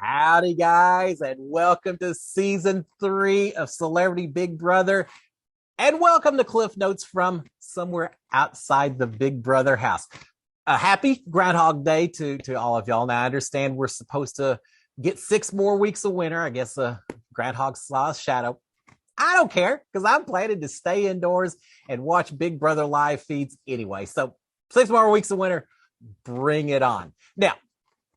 Howdy, guys, and welcome to season 3 of Celebrity Big Brother. And welcome to Cliff Notes from somewhere outside the Big Brother house. A happy Groundhog Day to all of y'all. Now, I understand we're supposed to get 6 more weeks of winter. I guess Groundhog saw a shadow. I don't care because I'm planning to stay indoors and watch Big Brother live feeds anyway. So 6 more weeks of winter, bring it on. Now,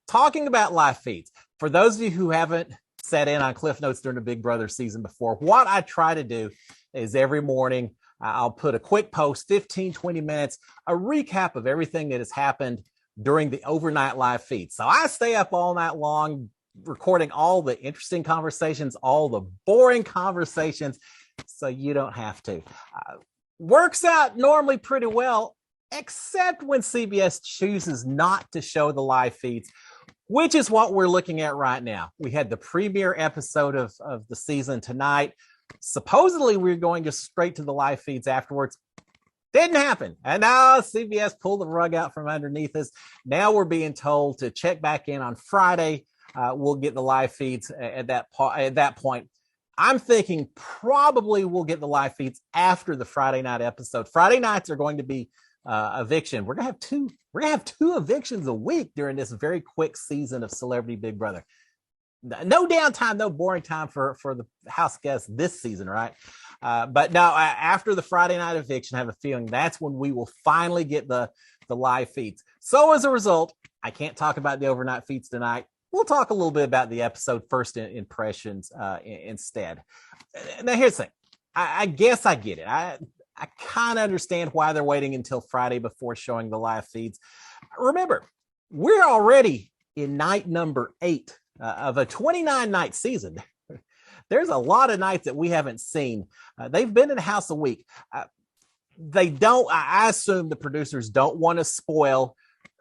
talking about live feeds, for those of you who haven't sat in on Cliff Notes during the Big Brother season before, what I try to do is every morning I'll put a quick post, 15, 20 minutes, a recap of everything that has happened during the overnight live feed. So I stay up all night long recording all the interesting conversations, all the boring conversations, so you don't have to. Works out normally pretty well, except when CBS chooses not to show the live feeds, which is what we're looking at right now. We had the premiere episode of the season tonight. Supposedly, we were going just straight to the live feeds afterwards. Didn't happen. And now CBS pulled the rug out from underneath us. Now we're being told to check back in on Friday. We'll get the live feeds at that point. I'm thinking probably we'll get the live feeds after the Friday night episode. Friday nights are going to be eviction. We're gonna have two evictions a week during this very quick season of Celebrity Big Brother. No downtime, no boring time for the house guests this season, right? But now after the Friday night eviction, I have a feeling that's when we will finally get the live feeds. So as a result, I can't talk about the overnight feeds tonight. We'll talk a little bit about the episode first impressions instead. Now here's the thing. I guess I get it. I kind of understand why they're waiting until Friday before showing the live feeds. Remember, we're already in night number 8 of a 29-night season. There's a lot of nights that we haven't seen. They've been in the house a week. I assume the producers don't want to spoil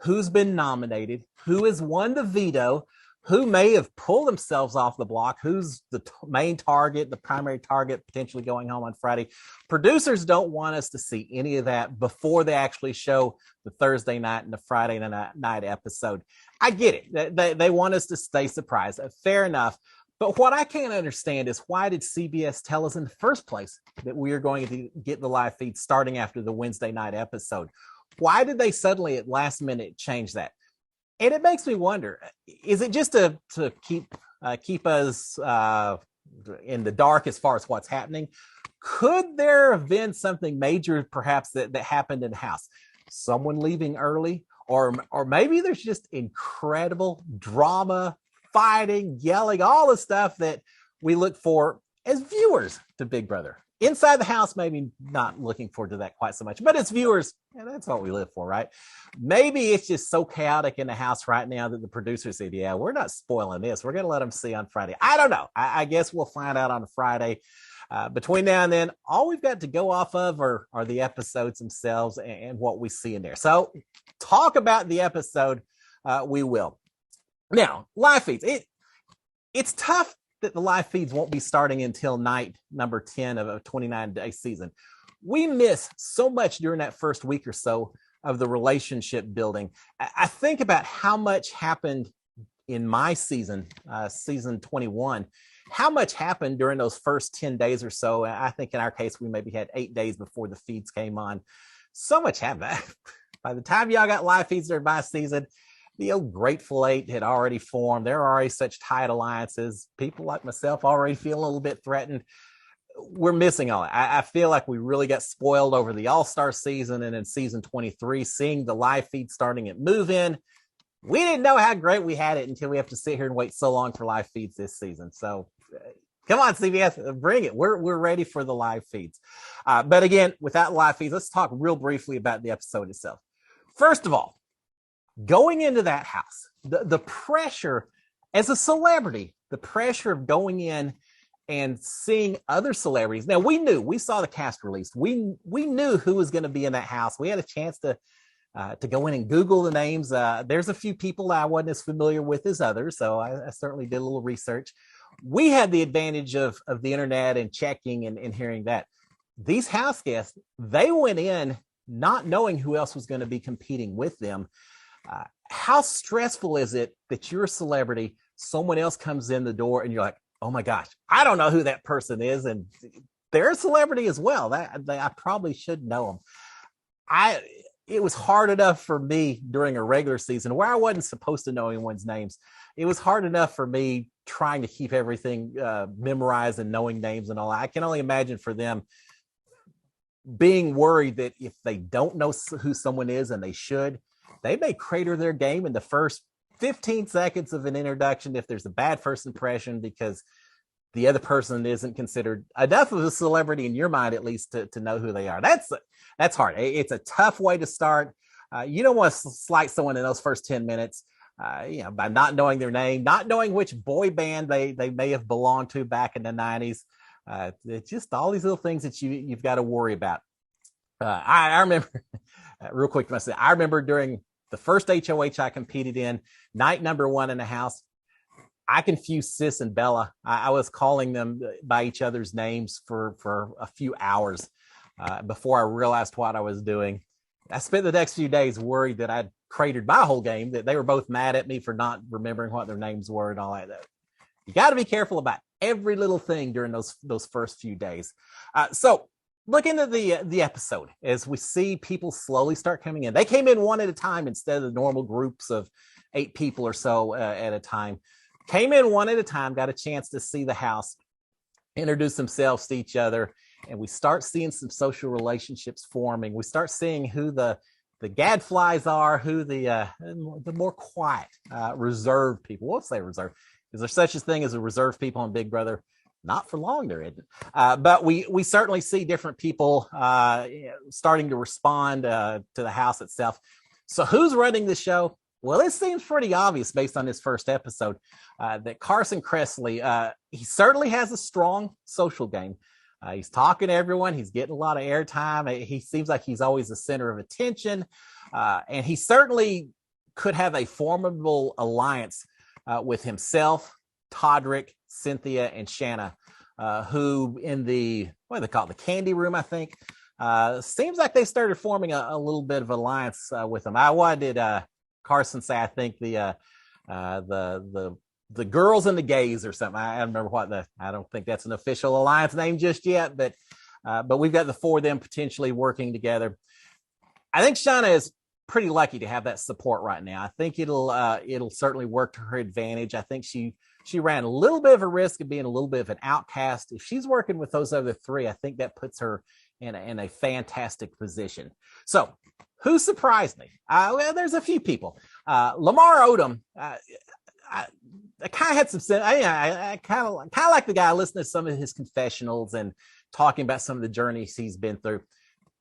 who's been nominated, who has won the veto, who may have pulled themselves off the block, who's the main target, the primary target, potentially going home on Friday. Producers don't want us to see any of that before they actually show the Thursday night and the Friday night episode. I get it. They want us to stay surprised. Fair enough. But what I can't understand is why did CBS tell us in the first place that we are going to get the live feed starting after the Wednesday night episode? Why did they suddenly at last minute change that? And it makes me wonder, is it just to keep us in the dark as far as what's happening? Could there have been something major perhaps that happened in the house? Someone leaving early? Or maybe there's just incredible drama, fighting, yelling, all the stuff that we look for as viewers to Big Brother. Inside the house, maybe not looking forward to that quite so much, but as viewers, that's what we live for, right? Maybe it's just so chaotic in the house right now that the producers said, yeah, we're not spoiling this. We're going to let them see on Friday. I don't know. I guess we'll find out on Friday. Between now and then, all we've got to go off of are the episodes themselves and what we see in there. So talk about the episode, we will. Now, live feeds. It's tough that the live feeds won't be starting until night number 10 of a 29-day season. We miss so much during that first week or so of the relationship building. I think about how much happened in my season, season 21, how much happened during those first 10 days or so. I think in our case, we maybe had 8 days before the feeds came on. So much happened. By the time y'all got live feeds during my season, the old Grateful Eight had already formed. There are already such tight alliances. People like myself already feel a little bit threatened. We're missing all it. I feel like we really got spoiled over the All-Star season and in season 23, seeing the live feed starting at move-in. We didn't know how great we had it until we have to sit here and wait so long for live feeds this season. So come on, CBS, bring it. We're ready for the live feeds. But again, without live feeds, let's talk real briefly about the episode itself. First of all, going into that house, the pressure as a celebrity, the pressure of going in and seeing other celebrities. Now, we saw the cast release. We knew who was going to be in that house. We had a chance to go in and Google the names. There's a few people that I wasn't as familiar with as others, so I certainly did a little research. We had the advantage of the internet and checking and hearing that. These house guests, they went in not knowing who else was going to be competing with them. How stressful is it that you're a celebrity someone else comes in the door and you're like, oh my gosh, I don't know who that person is. And they're a celebrity as well. I probably should know them. It was hard enough for me during a regular season where I wasn't supposed to know anyone's names. It was hard enough for me trying to keep everything memorized and knowing names and all. I can only imagine for them being worried that if they don't know who someone is, and they should, they may crater their game in the first 15 seconds of an introduction if there's a bad first impression, because the other person isn't considered enough of a celebrity in your mind, at least, to know who they are. That's hard. It's a tough way to start. You don't want to slight someone in those first 10 minutes, by not knowing their name, not knowing which boy band they may have belonged to back in the 90s. It's just all these little things that you've got to worry about. I remember, real quick to myself, I remember during the first HOH I competed in, night number 1 in the house, I confused Sis and Bella. I was calling them by each other's names for a few hours before I realized what I was doing. I spent the next few days worried that I'd cratered my whole game, that they were both mad at me for not remembering what their names were and all that. You got to be careful about every little thing during those first few days. So looking at the episode, as we see people slowly start coming in, they came in one at a time instead of the normal groups of 8 people or so at a time. Came in one at a time, got a chance to see the house, introduce themselves to each other, and we start seeing some social relationships forming. We start seeing who the gadflies are, who the more quiet, reserved people. We'll say reserved. Is there such a thing as a reserved people on Big Brother? Not for long, there isn't. But we certainly see different people starting to respond to the house itself. So who's running the show? Well, it seems pretty obvious based on this first episode that Carson Kressley, he certainly has a strong social game. He's talking to everyone. He's getting a lot of airtime. He seems like he's always the center of attention. And he certainly could have a formidable alliance with himself, Todrick, Cynthia, and Shanna, who in what do they call it, the candy room, I think. Seems like they started forming a little bit of alliance with him. What did Carson say? I think the girls and the gays or something. I don't remember I don't think that's an official alliance name just yet, but we've got the 4 of them potentially working together. I think Shanna is pretty lucky to have that support right now. I think it'll certainly work to her advantage. I think she ran a little bit of a risk of being a little bit of an outcast. If she's working with those other 3, I think that puts her in a fantastic position. So who surprised me? Well, there's a few people. Lamar Odom, I kind of had some. I kind of like the guy. I listened to some of his confessionals and talking about some of the journeys he's been through.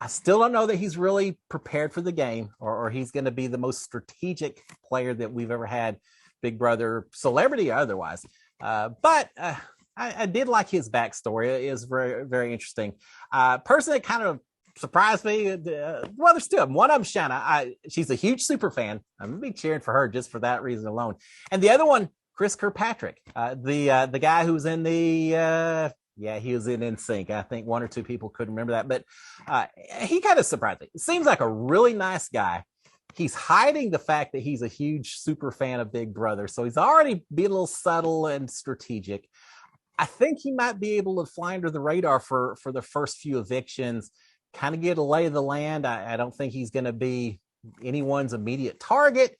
I still don't know that he's really prepared for the game, or he's going to be the most strategic player that we've ever had, Big Brother, celebrity or otherwise. But I did like his backstory. It is very, very interesting. Person that kind of surprised me. Well, there's 2 of them. One of them, Shanna. She's a huge super fan. I'm gonna be cheering for her just for that reason alone. And the other one, Chris Kirkpatrick, the guy who's in the he was in NSYNC. I think 1 or 2 people couldn't remember that, but he kind of surprised me. It seems like a really nice guy. He's hiding the fact that he's a huge super fan of Big Brother, so he's already being a little subtle and strategic. I think he might be able to fly under the radar for the first few evictions, kind of get a lay of the land. I don't think he's going to be anyone's immediate target.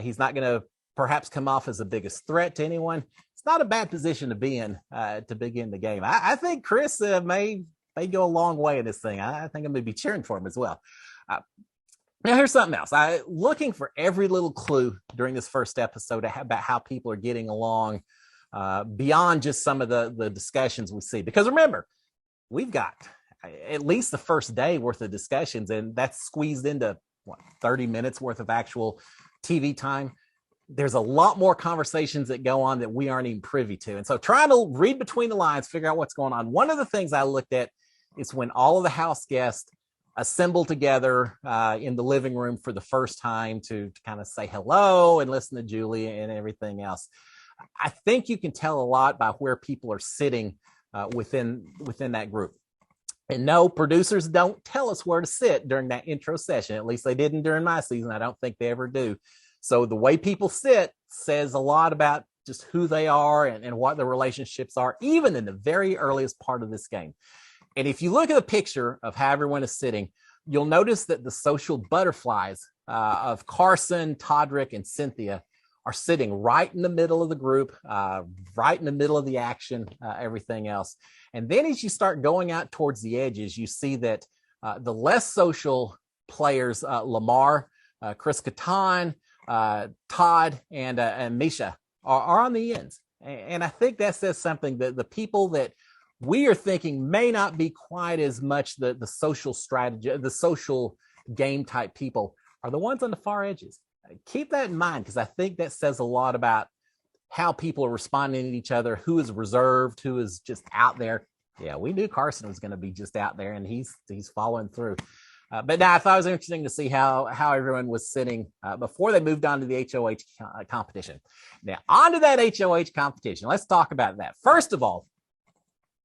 He's not going to perhaps come off as the biggest threat to anyone. It's not a bad position to be in to begin the game. I think Chris may go a long way in this thing. I think I'm going to be cheering for him as well. Now, here's something else. Looking for every little clue during this first episode about how people are getting along beyond just some of the discussions we see. Because remember, we've got at least the first day worth of discussions, and that's squeezed into 30 minutes worth of actual TV time. There's a lot more conversations that go on that we aren't even privy to. And so trying to read between the lines, figure out what's going on. One of the things I looked at is when all of the house guests assemble together in the living room for the first time to kind of say hello and listen to Julie and everything else. I think you can tell a lot by where people are sitting within that group. And no, producers don't tell us where to sit during that intro session. At least they didn't during my season. I don't think they ever do. So the way people sit says a lot about just who they are and what the relationships are, even in the very earliest part of this game. And if you look at the picture of how everyone is sitting, you'll notice that the social butterflies of Carson, Todrick, and Cynthia are sitting right in the middle of the group, right in the middle of the action, everything else. And then as you start going out towards the edges, you see that the less social players, Lamar, Chris Kattan, Todd, and Misha are on the ends. And I think that says something, that the people that we are thinking may not be quite as much the social strategy, the social game type people, are the ones on the far edges. Keep that in mind, because I think that says a lot about how people are responding to each other, who is reserved, who is just out there. Yeah, we knew Carson was going to be just out there, and he's following through. But now I thought it was interesting to see how everyone was sitting before they moved on to the HOH competition. Now, on to that HOH competition. Let's talk about that. First of all,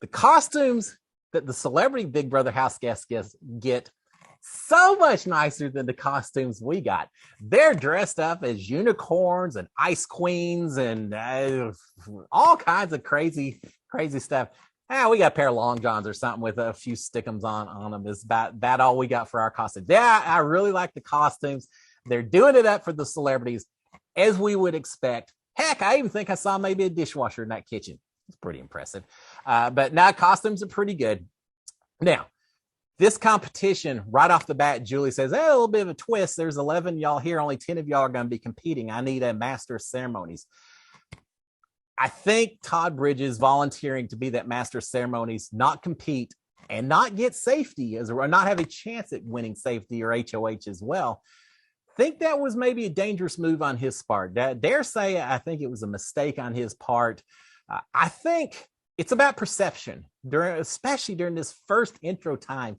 the costumes that the celebrity Big Brother house guests get so much nicer than the costumes we got. They're dressed up as unicorns and ice queens and all kinds of crazy stuff. We got a pair of long johns or something with a few stickums on them. Is about all we got for our costumes. Yeah, I really like the costumes. They're doing it up for the celebrities, as we would expect. Heck, I even think I saw maybe a dishwasher in that kitchen. It's pretty impressive. But now costumes are pretty good. Now, this competition, right off the bat, Julie says, a little bit of a twist. There's 11 y'all here. Only 10 of y'all are going to be competing. I need a master of ceremonies. I think Todd Bridges volunteering to be that master of ceremonies, not compete and not get safety, or not have a chance at winning safety or HOH as well. Think that was maybe a dangerous move on his part. Dare say I think it was a mistake on his part. I think it's about perception, especially during this first intro time.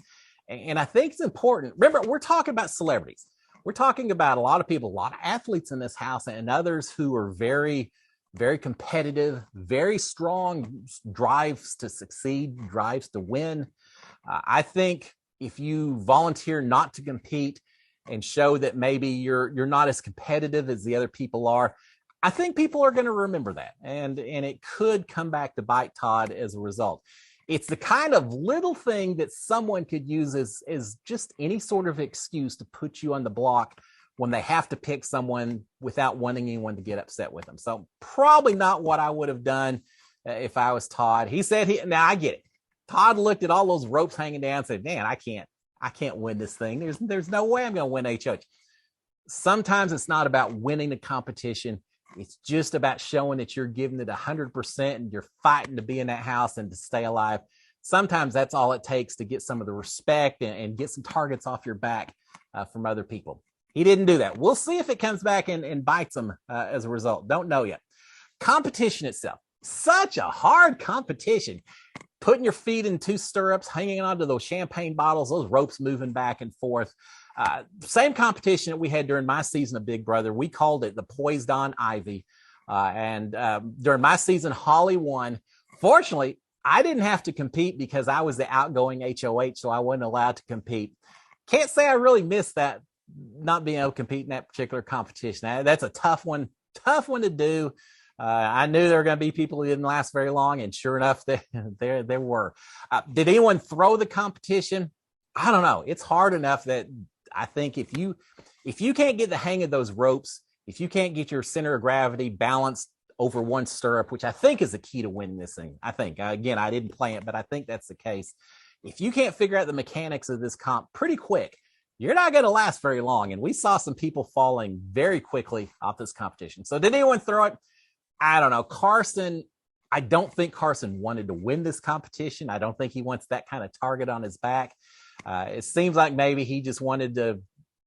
And I think it's important. Remember, we're talking about celebrities. We're talking about a lot of people, a lot of athletes in this house, and others who are very, very competitive, very strong drives to succeed, drives to win. I think if you volunteer not to compete and show that maybe you're not as competitive as the other people are, I think people are going to remember that, and it could come back to bite Todd as a result. It's the kind of little thing that someone could use as just any sort of excuse to put you on the block when they have to pick someone without wanting anyone to get upset with them. So probably not what I would have done if I was Todd. He said, now I get it. Todd looked at all those ropes hanging down and said, man, I can't win this thing. There's no way I'm going to win HOH. Sometimes it's not about winning the competition. It's just about showing that you're giving it 100% and you're fighting to be in that house and to stay alive. Sometimes that's all it takes to get some of the respect and get some targets off your back from other people. He didn't do that. We'll see if it comes back and bites him as a result. Don't know yet. Competition itself, such a hard competition. Putting your feet in two stirrups, hanging onto those champagne bottles, those ropes moving back and forth. Same competition that we had during my season of Big Brother. We called it the Poised on Ivy. And during my season, Holly won. Fortunately, I didn't have to compete because I was the outgoing HOH, so I wasn't allowed to compete. Can't say I really missed that, not being able to compete in that particular competition. That's a tough one to do. I knew there were going to be people who didn't last very long, and sure enough, there were. Did anyone throw the competition? I don't know. It's hard enough that I think if you can't get the hang of those ropes, if you can't get your center of gravity balanced over one stirrup, which I think is the key to winning this thing. I think, again, I didn't play it, but I think that's the case. If you can't figure out the mechanics of this comp pretty quick, you're not going to last very long. And we saw some people falling very quickly off this competition. So did anyone throw it? I don't know. Carson, I don't think Carson wanted to win this competition. I don't think he wants that kind of target on his back. It seems like maybe he just wanted to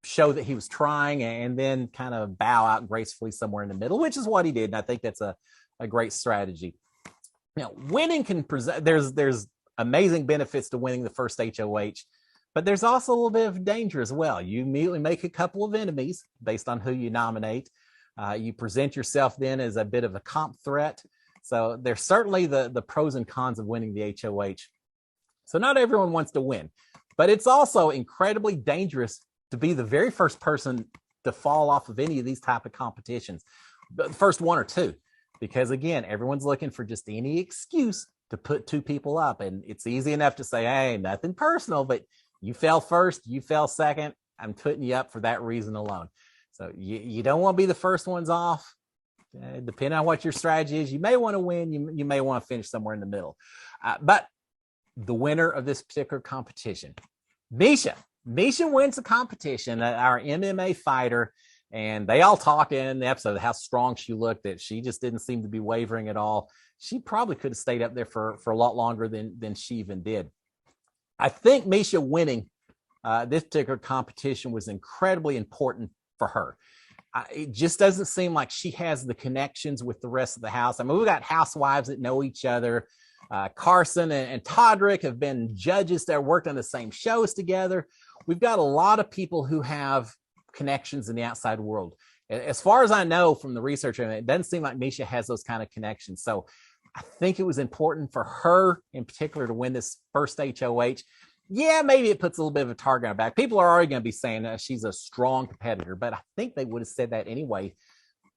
show that he was trying and then kind of bow out gracefully somewhere in the middle, which is what he did. And I think that's a great strategy. Now, winning can present, there's amazing benefits to winning the first HOH, but there's also a little bit of danger as well. You immediately make a couple of enemies based on who you nominate. You present yourself then as a bit of a comp threat. So there's certainly the pros and cons of winning the HOH. So not everyone wants to win, but it's also incredibly dangerous to be the very first person to fall off of any of these type of competitions, the first one or two. because again, everyone's looking for just any excuse to put two people up. And it's easy enough to say, hey, nothing personal, but you fell first, you fell second. I'm putting you up for that reason alone. So you don't want to be the first ones off. Depending on what your strategy is, you may want to win, you may want to finish somewhere in the middle. But the winner of this particular competition, Misha wins the competition, our MMA fighter, and they all talk in the episode how strong she looked, that she just didn't seem to be wavering at all. She probably could have stayed up there for a lot longer than she even did. I think Misha winning this particular competition was incredibly important for her. It just doesn't seem like she has the connections with the rest of the house. I mean, we've got housewives that know each other. Carson and Todrick have been judges that worked on the same shows together. We've got a lot of people who have connections in the outside world. As far as I know from the research, it doesn't seem like Misha has those kind of connections. So I think it was important for her in particular to win this first HOH. Yeah, maybe it puts a little bit of a target on her back. People are already going to be saying that she's a strong competitor, but I think they would have said that anyway,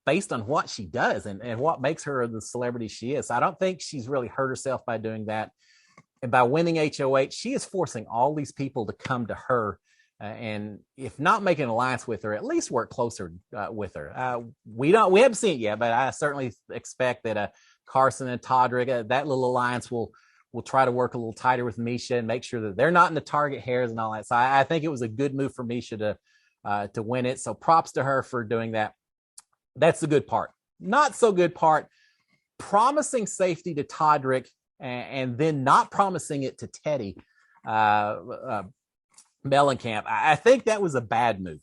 based on what she does and what makes her the celebrity she is. I don't think she's really hurt herself by doing that. And by winning HOH, she is forcing all these people to come to her. And if not make an alliance with her, at least work closer with her. We haven't seen it yet, but I certainly expect that Carson and Todrick, that little alliance will try to work a little tighter with Misha and make sure that they're not in the target hairs and all that. So I think it was a good move for Misha to win it. So props to her for doing that. That's the good part. Not so good part, promising safety to Todrick and then not promising it to Teddy Mellencamp. I think that was a bad move.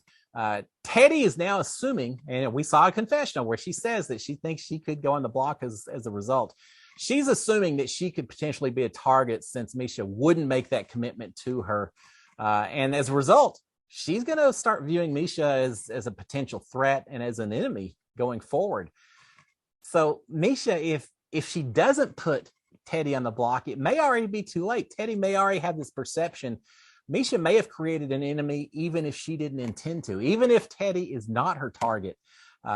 Teddy is now assuming, and we saw a confessional where she says that she thinks she could go on the block as a result. She's assuming that she could potentially be a target since Misha wouldn't make that commitment to her. And as a result, she's going to start viewing Misha as a potential threat and as an enemy going forward. So Misha, if she doesn't put Teddy on the block, it may already be too late. Teddy may already have this perception. Misha may have created an enemy even if she didn't intend to, even if Teddy is not her target.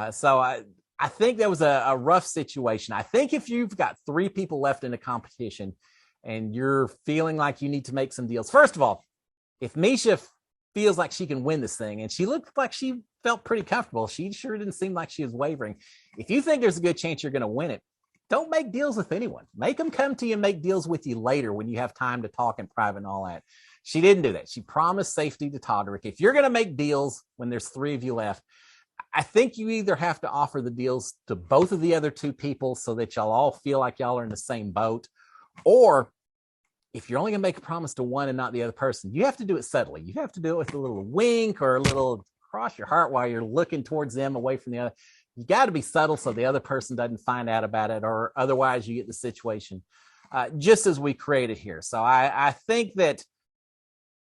So I think that was a rough situation. I think if you've got three people left in the competition and you're feeling like you need to make some deals, first of all, if Misha feels like she can win this thing, and she looked like she felt pretty comfortable, she sure didn't seem like she was wavering. If you think there's a good chance you're going to win it, don't make deals with anyone. Make them come to you and make deals with you later when you have time to talk in private and all that. She didn't do that. She promised safety to Todrick. If you're going to make deals when there's three of you left, I think you either have to offer the deals to both of the other two people so that y'all all feel like y'all are in the same boat. Or if you're only going to make a promise to one and not the other person, you have to do it subtly. You have to do it with a little wink or a little cross your heart while you're looking towards them away from the other. You got to be subtle so the other person doesn't find out about it, or otherwise you get the situation just as we created here. So I think that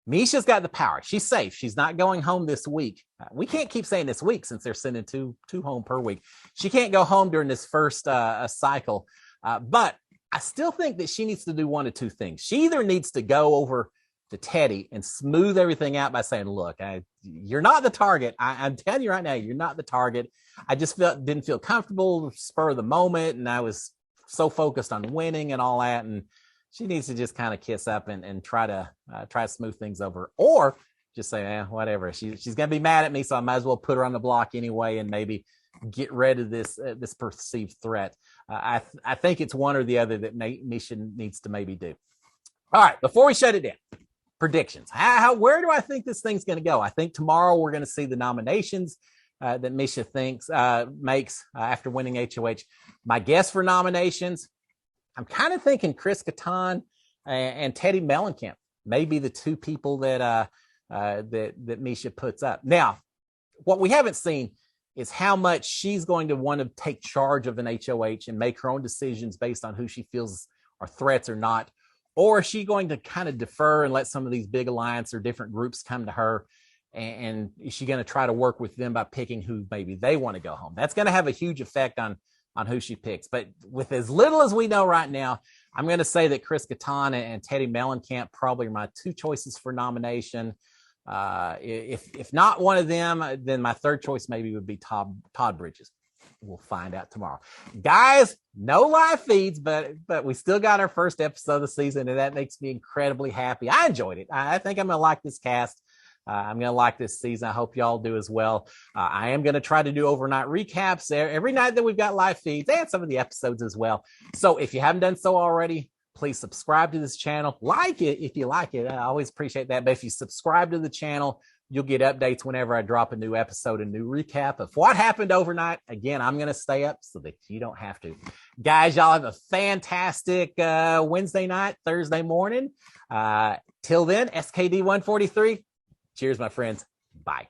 Misha's got the power. She's safe. She's not going home this week. We can't keep saying this week since they're sending two home per week. She can't go home during this first cycle. But I still think that she needs to do one of two things. She either needs to go over to Teddy and smooth everything out by saying, look, you're not the target. I'm telling you right now, you're not the target. I just didn't feel comfortable, spur of the moment, and I was so focused on winning and all that. And she needs to just kind of kiss up and try to smooth things over, or just say, whatever. She's going to be mad at me, so I might as well put her on the block anyway and maybe get rid of this perceived threat. I think it's one or the other that Misha needs to maybe do. All right, before we shut it down, predictions. Where do I think this thing's going to go? I think tomorrow we're going to see the nominations that Misha makes after winning HOH. My guess for nominations, I'm kind of thinking Chris Kattan and Teddy Mellencamp may be the two people that Misha puts up. Now, what we haven't seen is how much she's going to want to take charge of an HOH and make her own decisions based on who she feels are threats or not. Or is she going to kind of defer and let some of these big alliance or different groups come to her? And is she going to try to work with them by picking who maybe they want to go home? That's going to have a huge effect on who she picks. But with as little as we know right now, I'm going to say that Chris Kattan and Teddy Mellencamp probably are my two choices for nomination. If not one of them, then my third choice maybe would be Todd Bridges. We'll find out tomorrow. Guys, no live feeds, but we still got our first episode of the season, and that makes me incredibly happy. I enjoyed it. I think I'm going to like this cast. I'm going to like this season. I hope y'all do as well. I am going to try to do overnight recaps every night that we've got live feeds and some of the episodes as well. So if you haven't done so already, please subscribe to this channel. Like it if you like it. I always appreciate that. But if you subscribe to the channel, you'll get updates whenever I drop a new episode, a new recap of what happened overnight. Again, I'm going to stay up so that you don't have to. Guys, y'all have a fantastic Wednesday night, Thursday morning. Till then, SKD 143. Cheers, my friends. Bye.